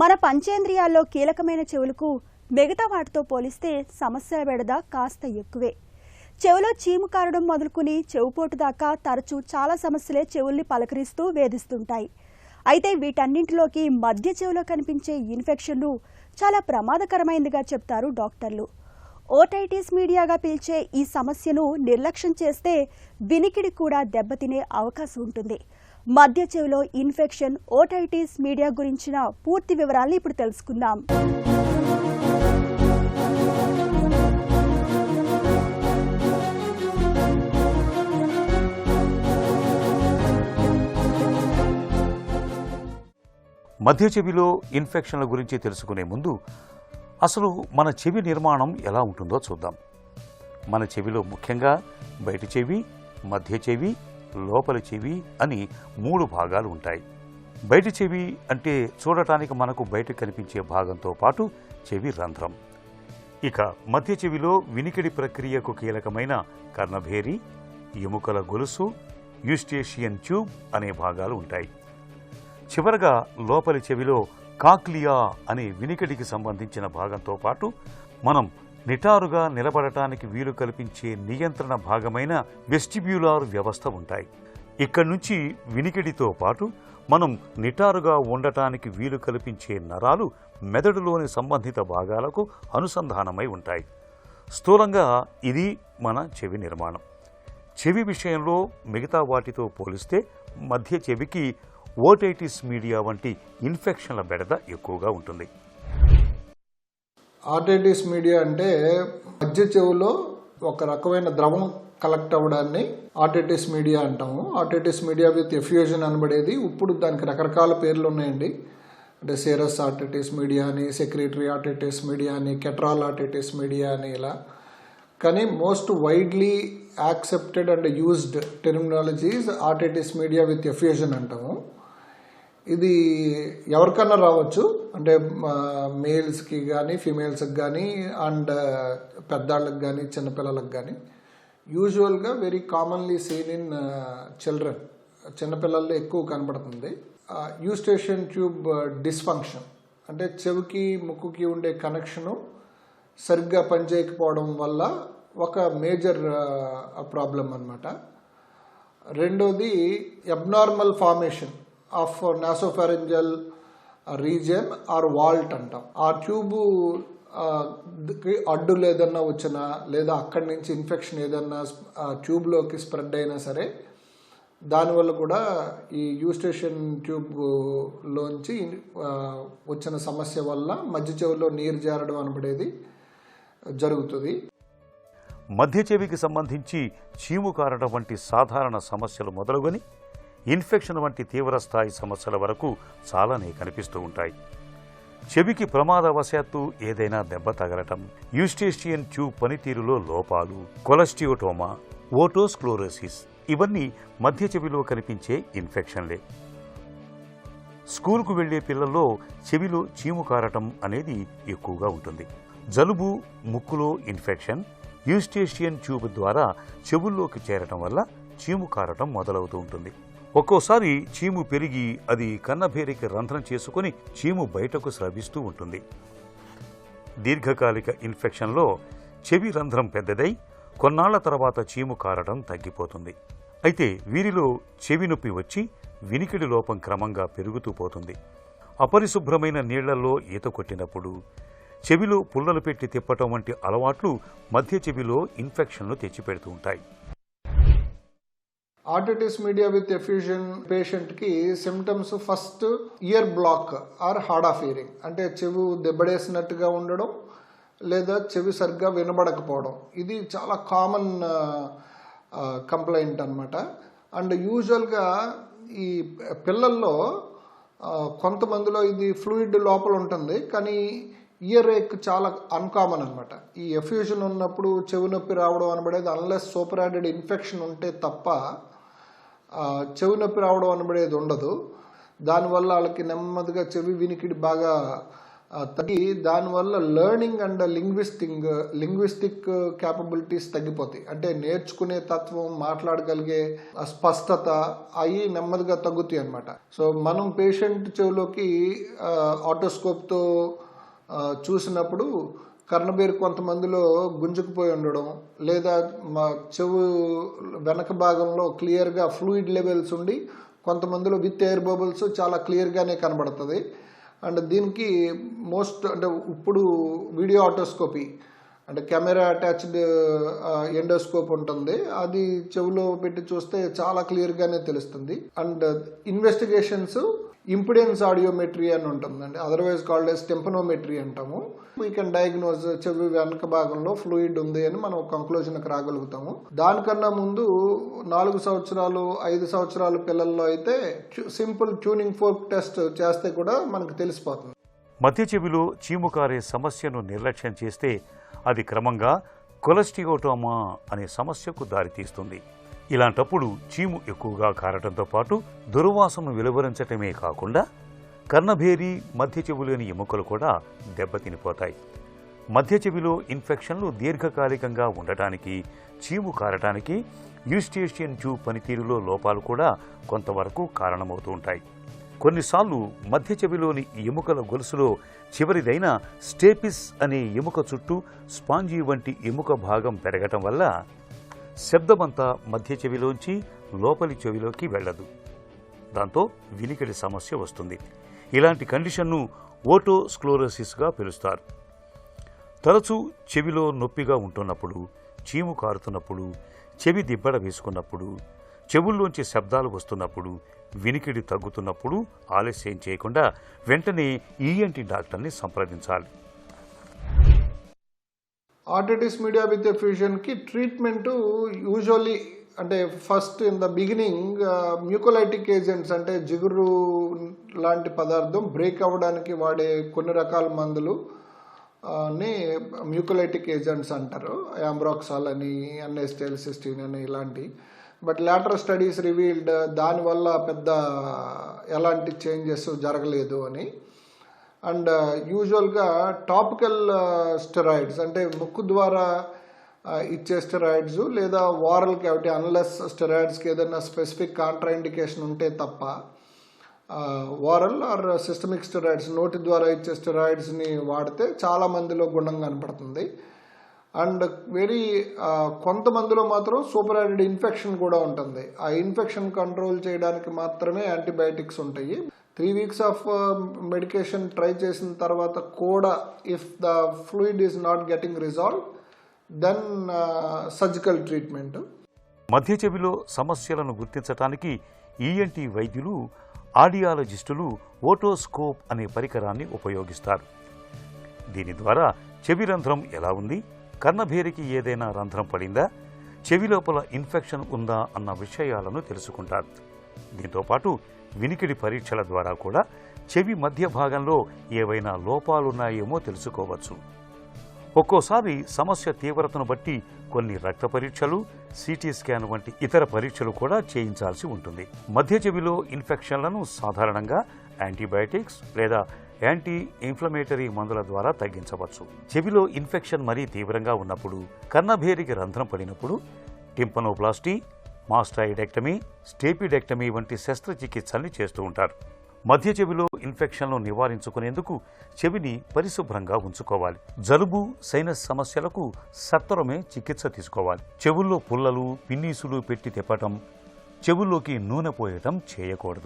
మన పంచేంద్రియాల్లో కీలకమైన చెవులకు మిగతా వాటితో పోలిస్తే సమస్యల బెడద కాస్త ఎక్కువే. చెవులో చీము కారడం మొదలుకుని చెవుపోటు దాకా తరచూ చాలా సమస్యలే చెవుల్ని పలకరిస్తూ వేధిస్తుంటాయి. అయితే వీటన్నింటిలోకి మధ్య చెవిలో కనిపించే ఇన్ఫెక్షన్ను చాలా ప్రమాదకరమైనదిగా చెప్తారు డాక్టర్లు. ఓటైటిస్ మీడియాగా పిలిచే ఈ సమస్యను నిర్లక్ష్యం చేస్తే వినికిడి కూడా దెబ్బతినే అవకాశం ఉంటుంది. మధ్య చెవిలో ఇన్ఫెక్షన్, ఓటైటిస్ మీడియా గురించిన పూర్తి వివరాలను ఇప్పుడు తెలుసుకుందాం. మధ్య చెవిలో ఇన్ఫెక్షన్ల గురించి తెలుసుకునే ముందు అసలు మన చెవి నిర్మాణం ఎలా ఉంటుందో చూద్దాం. మన చెవిలో ముఖ్యంగా బయట చెవి, మధ్య చెవి, లోపలి చెవి అని 3 భాగాలు ఉంటాయి. బయట చెవి అంటే చూడటానికి మనకు బయట కనిపించే భాగంతో పాటు చెవి రంధ్రం. ఇక మధ్య చెవిలో వినికిడి ప్రక్రియకు కీలకమైన కర్ణభేరి, ఎముకల గొలుసు, యూస్టేషియన్ ట్యూబ్ అనే భాగాలు ఉంటాయి. చివరగా లోపలి చెవిలో కాక్లియా అనే వినికిడికి సంబంధించిన భాగంతో పాటు మనం నిటారుగా నిలబడటానికి వీలు కల్పించే నియంత్రణ భాగమైన వెస్టిబ్యులార్ వ్యవస్థ ఉంటాయి. ఇక్కడి నుంచి వినికిడితో పాటు మనం నిటారుగా ఉండటానికి వీలు కల్పించే నరాలు మెదడులోని సంబంధిత భాగాలకు అనుసంధానమై ఉంటాయి. స్థూలంగా ఇది మన చెవి నిర్మాణం. చెవి విషయంలో మిగతా వాటితో పోలిస్తే మధ్య చెవికి ఓటైటిస్ మీడియా వంటి ఇన్ఫెక్షన్ల బెడద ఎక్కువగా ఉంటుంది. ఆర్టైటిస్ మీడియా అంటే మధ్య చెవిలో ఒక రకమైన ద్రవం కలెక్ట్ అవ్వడాన్ని ఆర్టైటిస్ మీడియా అంటాము. ఆర్టైటిస్ మీడియా విత్ ఎఫ్యూజన్ అనబడేది. ఇప్పుడు దానికి రకరకాల పేర్లు ఉన్నాయండి. అంటే సేరస్ ఆర్టైటిస్ మీడియా అని, సెక్రెటరీ ఆర్టైటిస్ మీడియా అని, కెట్రాల్ ఆర్టైటిస్ మీడియా అని ఇలా. కానీ most widely accepted and used terminology is otitis media with effusion అంటాము. ఇది ఎవరికన్నా రావచ్చు, అంటే మేల్స్కి కానీ ఫీమేల్స్కి కానీ అండ్ పెద్దాళ్ళకి కానీ చిన్నపిల్లలకు కానీ. యూజువల్గా very commonly seen in children, చిన్నపిల్లల్లో ఎక్కువ కనబడుతుంది. యూస్టేషన్ ట్యూబ్ డిస్ఫంక్షన్ అంటే చెవికి ముక్కుకి ఉండే కనెక్షను సరిగ్గా పనిచేయకపోవడం వల్ల ఒక మేజర్ ప్రాబ్లం అన్నమాట. రెండోది abnormal formation of nasopharyngeal region or vault అంటాం. ఆ ట్యూబు అడ్డులు ఏదన్నా వచ్చినా లేదా అక్కడి నుంచి ఇన్ఫెక్షన్ ఏదన్నా ట్యూబ్లోకి స్ప్రెడ్ అయినా సరే దానివల్ల కూడా ఈ యూస్టేషన్ ట్యూబ్లోంచి వచ్చిన సమస్య వల్ల మధ్య చెవిలో నీరు జారడం అనబడేది జరుగుతుంది. మధ్య చెవికి సంబంధించి చీము కారడం వంటి సాధారణ సమస్యలు మొదలుకొని ఇన్ఫెక్షన్ వంటి తీవ్రస్థాయి సమస్యల వరకు చాలానే కనిపిస్తూ ఉంటాయి. చెవికి ప్రమాదవశాత్తు ఏదైనా దెబ్బ తగలటం, యూస్టేషియన్ ట్యూబ్ పనితీరులో లోపాలు, కొలెస్టియోటోమా, ఓటోస్క్లోరోసిస్ ఇవన్నీ మధ్య చెవిలో కనిపించే ఇన్ఫెక్షన్లే. స్కూల్కు వెళ్లే పిల్లల్లో చెవిలో చీము కారటం అనేది ఎక్కువగా ఉంటుంది. జలుబు, ముక్కులో ఇన్ఫెక్షన్ యూస్టేషియన్ ట్యూబ్ ద్వారా చెవుల్లోకి చేరటం వల్ల చీము కారటం మొదలవుతూ ఉంటుంది. ఒక్కోసారి చీము పెరిగి అది కన్నభేరికి రంధ్రం చేసుకుని చీము బయటకు స్రవిస్తూ ఉంటుంది. దీర్ఘకాలిక ఇన్ఫెక్షన్లో చెవి రంధ్రం పెద్దదై కొన్నాళ్ల తర్వాత చీము కారడం తగ్గిపోతుంది. అయితే వీరిలో చెవి నొప్పి వచ్చి వినికిడి లోపం క్రమంగా పెరుగుతూ పోతుంది. అపరిశుభ్రమైన నీళ్లలో ఈత కొట్టినప్పుడు, చెవిలో పుల్లలు పెట్టి తిప్పటం వంటి అలవాట్లు మధ్య చెవిలో ఇన్ఫెక్షన్లు తెచ్చిపెడుతూ ఉంటాయి. ఆర్టైటిస్ మీడియా విత్ ఎఫ్యూజన్ పేషెంట్కి symptoms first ear block or hard of hearing, అంటే చెవి దెబ్బడేసినట్టుగా ఉండడం లేదా చెవి సరిగ్గా వినబడకపోవడం. ఇది చాలా కామన్ కంప్లైంట్ అనమాట. అండ్ యూజువల్గా ఈ పిల్లల్లో కొంతమందిలో ఇది ఫ్లూయిడ్ లోపల ఉంటుంది, కానీ ఇయర్ ఏక్ చాలా అన్కామన్ అనమాట. ఈ ఎఫ్యూజన్ ఉన్నప్పుడు చెవి నొప్పి రావడం అనబడేది అన్లెస్ సూపర్ యాడెడ్ ఇన్ఫెక్షన్ ఉంటే తప్ప చెవి నొప్పి రావడం అనబడేది ఉండదు. దానివల్ల వాళ్ళకి నెమ్మదిగా చెవి వినికిడి బాగా తగ్గి దానివల్ల లెర్నింగ్ అండ్ లింగ్విస్టిక్ క్యాపబిలిటీస్ తగ్గిపోతాయి. అంటే నేర్చుకునే తత్వం, మాట్లాడగలిగే స్పష్టత అవి నెమ్మదిగా తగ్గుతాయి అన్నమాట. సో మనం పేషెంట్ చెవిలోకి ఆటోస్కోప్తో చూసినప్పుడు కర్ణబేరు కొంతమందిలో గుంజుకుపోయి ఉండడం, లేదా చెవు వెనక భాగంలో క్లియర్గా ఫ్లూయిడ్ లెవెల్స్ ఉండి కొంతమందిలో విత్ ఎయిర్ బబుల్స్ చాలా క్లియర్గానే కనబడుతుంది. అండ్ దీనికి అంటే ఇప్పుడు వీడియో ఆటోస్కోపీ అంటే కెమెరా అటాచ్డ్ ఎండోస్కోప్ ఉంటుంది, అది చెవిలో పెట్టి చూస్తే చాలా క్లియర్గానే తెలుస్తుంది. అండ్ ఇన్వెస్టిగేషన్స్ ఇంపిడెన్స్ ఆడియోమెట్రీ అని ఉంటుందండి, అదర్వైజ్ కాల్డ్ ఎస్ టెంపనోమెట్రీ అంటాము. వీ కెన్ డయాగ్నోజ్ చెవి వెనక భాగంలో ఫ్లూయిడ్ ఉంది అని మనం కంక్లూజన్కి రాగలుగుతాము. దానికన్నా ముందు 4 సంవత్సరాలు 5 సంవత్సరాల పిల్లల్లో అయితే సింపుల్ ట్యూనింగ్ ఫోర్క్ టెస్ట్ చేస్తే కూడా మనకు తెలిసిపోతుంది. మధ్య చెవిలో చీము కారే సమస్యను నిర్లక్ష్యం చేస్తే అది క్రమంగా కొలెస్టియోటోమా అనే సమస్యకు దారితీస్తుంది. ఇలాంటప్పుడు చీము ఎక్కువగా కారటంతో పాటు దుర్వాసనను వెలువరించటమే కాకుండా కర్ణభేరి మధ్య చెవిలోని ఎముకలు కూడా దెబ్బతినిపోతాయి. మధ్య చెవిలో ఇన్ఫెక్షన్లు దీర్ఘకాలికంగా ఉండటానికి, చీము కారటానికి యూస్టేషియన్ ట్యూబ్ పనితీరులో లోపాలు కూడా కొంతవరకు కారణమవుతూ ఉంటాయి. కొన్నిసార్లు మధ్య చెవిలోని ఎముకల గొలుసులో చివరిదైన స్టేపిస్ అనే ఎముక చుట్టూ స్పాంజీ వంటి ఎముక భాగం పెరగటం వల్ల శబ్దమంతా మధ్య చెవిలోంచి లోపలి చెవిలోకి వెళ్ళదు. దాంతో వినికిడి సమస్య వస్తుంది. ఇలాంటి కండిషన్ను ఓటోస్క్లోరోసిస్గా పిలుస్తారు. తరచూ చెవిలో నొప్పిగా ఉంటున్నప్పుడు, చీము కారుతున్నప్పుడు, చెవి దిబ్బడ వేసుకున్నప్పుడు, చెవుల్లోంచి శబ్దాలు వస్తున్నప్పుడు, వినికిడి తగ్గుతున్నప్పుడు ఆలస్యం చేయకుండా వెంటనే ఈఎన్టీ డాక్టర్ని సంప్రదించాలి. ఆటిటిస్ మీడియా విత్ ఎఫ్యూజన్కి ట్రీట్మెంటు యూజువల్లీ అంటే first in the beginning mucolytic agents అంటే జిగురు లాంటి పదార్థం బ్రేక్ అవ్వడానికి వాడే కొన్ని రకాల మందులు ని మ్యూకోలైటిక్ ఏజెంట్స్ అంటారు. యాంబ్రాక్సాల్ అని, ఎన్ఎస్టెల్సిస్టిన్ అని ఇలాంటి. బట్ లేటర్ స్టడీస్ రివీల్డ్ దానివల్ల పెద్ద ఎలాంటి చేంజెస్ జరగలేదు అని. అండ్ యూజువల్గా టాపికల్ స్టెరాయిడ్స్ అంటే ముక్కు ద్వారా ఇచ్చే స్టెరాయిడ్స్ లేదా వారల్ క్యావిటీ అన్లెస్ స్టెరాయిడ్స్కి ఏదైనా స్పెసిఫిక్ కాంట్రాఇండికేషన్ ఉంటే తప్ప వారల్ ఆర్ సిస్టమిక్ స్టెరాయిడ్స్ నోటి ద్వారా ఇచ్చే స్టెరాయిడ్స్ని వాడితే చాలా మందిలో గుణం కనపడుతుంది. అండ్ కొంతమందిలో మాత్రం సూపర్ యాడెడ్ ఇన్ఫెక్షన్ కూడా ఉంటుంది. ఆ ఇన్ఫెక్షన్ కంట్రోల్ చేయడానికి మాత్రమే యాంటీబయాటిక్స్ ఉంటాయి. 3 weeks ఆఫ్ మెడికేషన్ ట్రై చేసిన తర్వాత కూడా if the fluid is not getting resolve then surgical treatment. మధ్య చెవిలో సమస్యలను గుర్తించడానికి ఈఎన్టీ వైద్యులు, ఆడియాలజిస్టులు ఓటోస్కోప్ అనే పరికరాన్ని ఉపయోగిస్తారు. దీని ద్వారా చెవి రంధ్రం ఎలా ఉంది, కర్ణభేరికి ఏదైనా రంధ్రం పడిందా, చెవి లోపల ఇన్ఫెక్షన్ ఉందా అన్న విషయాలను తెలుసుకుంటారు. దీంతోపాటు వినికిడి పరీక్షల ద్వారా కూడా చెవి మధ్య భాగంలో ఏవైనా లోపాలున్నాయేమో తెలుసుకోవచ్చు. ఒక్కోసారి సమస్య తీవ్రతను బట్టి కొన్ని రక్త పరీక్షలు, సిటీ స్కాన్ వంటి ఇతర పరీక్షలు కూడా చేయించాల్సి ఉంటుంది. మధ్య చెవిలో ఇన్ఫెక్షన్లను సాధారణంగా యాంటీబయాటిక్స్ లేదా యాంటీ ఇన్ఫ్లమేటరీ మందుల ద్వారా తగ్గించవచ్చు. చెవిలో ఇన్ఫెక్షన్ మరీ తీవ్రంగా ఉన్నప్పుడు, కర్ణభేరికి రంధ్రం పడినప్పుడు టింపనోప్లాస్టీ, మాస్టాయిడెక్టమీ, స్టేపిడెక్టమీ వంటి శస్త్రచికిత్సల్ని చేస్తూ ఉంటారు. మధ్య చెవిలో ఇన్ఫెక్షన్ను నివారించుకునేందుకు చెవిని పరిశుభ్రంగా ఉంచుకోవాలి. జలుబు, సైనస్ సమస్యలకు సత్వరమే చికిత్స తీసుకోవాలి. చెవుల్లో పుల్లలు, పిన్నీసులు పెట్టి తిప్పటం, చెవుల్లోకి నూనె పోయటం చేయకూడదు.